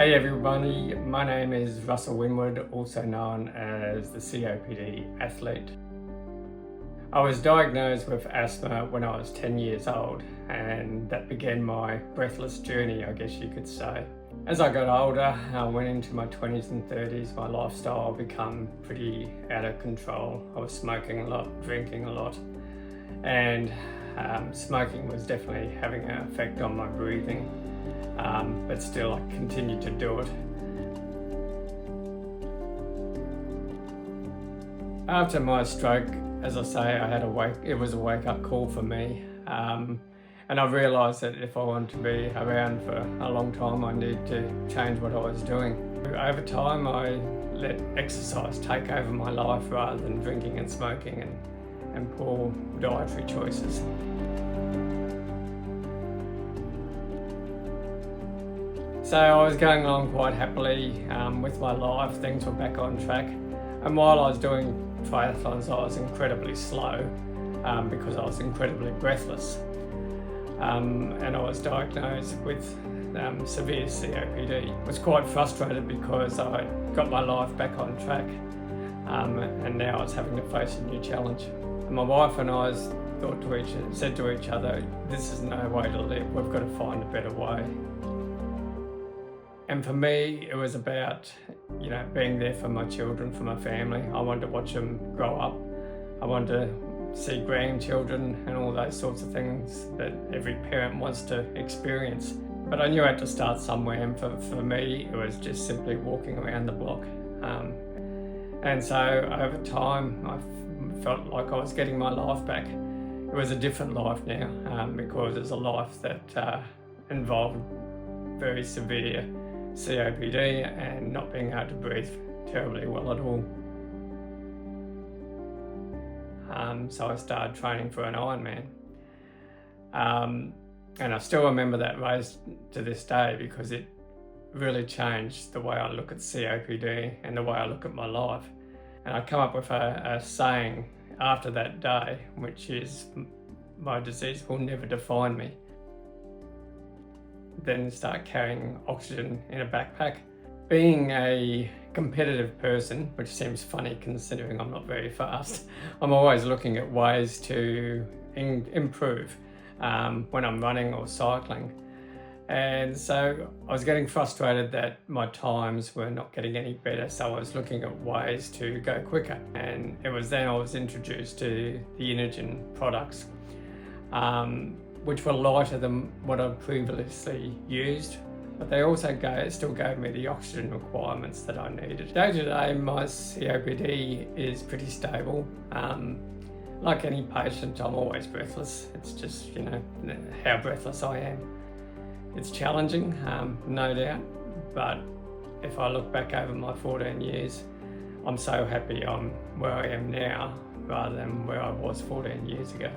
Hey everybody, my name is Russell Winwood, also known as the COPD athlete. I was diagnosed with asthma when I was 10 years old, and that began my breathless journey, I guess you could say. As I got older, I went into my 20s and 30s, my lifestyle became pretty out of control. I was smoking a lot, drinking a lot, and smoking was definitely having an effect on my breathing. But still I continued to do it. After my stroke, as I say, it was a wake-up call for me. And I realised that if I wanted to be around for a long time, I needed to change what I was doing. Over time, I let exercise take over my life rather than drinking and smoking and poor dietary choices. So I was going along quite happily with my life, things were back on track. And while I was doing triathlons, I was incredibly slow because I was incredibly breathless. And I was diagnosed with severe COPD. I was quite frustrated because I got my life back on track and now I was having to face a new challenge. And my wife and I said to each other, this is no way to live, we've got to find a better way. And for me, it was about, being there for my children, for my family. I wanted to watch them grow up. I wanted to see grandchildren and all those sorts of things that every parent wants to experience. But I knew I had to start somewhere, and for me, it was just simply walking around the block. And so over time, I felt like I was getting my life back. It was a different life now because it was a life that involved very severe COPD and not being able to breathe terribly well at all. So I started training for an Ironman. And I still remember that race to this day because it really changed the way I look at COPD and the way I look at my life. And I come up with a saying after that day, which is, my disease will never define me. Then start carrying oxygen in a backpack. Being a competitive person, which seems funny considering I'm not very fast, I'm always looking at ways to improve when I'm running or cycling. And so I was getting frustrated that my times were not getting any better, so I was looking at ways to go quicker. And it was then I was introduced to the Inogen products, which were lighter than what I'd previously used, but they also still gave me the oxygen requirements that I needed. Day to day, my COPD is pretty stable. Like any patient, I'm always breathless. It's just, how breathless I am. It's challenging, no doubt, but if I look back over my 14 years, I'm so happy I'm where I am now rather than where I was 14 years ago.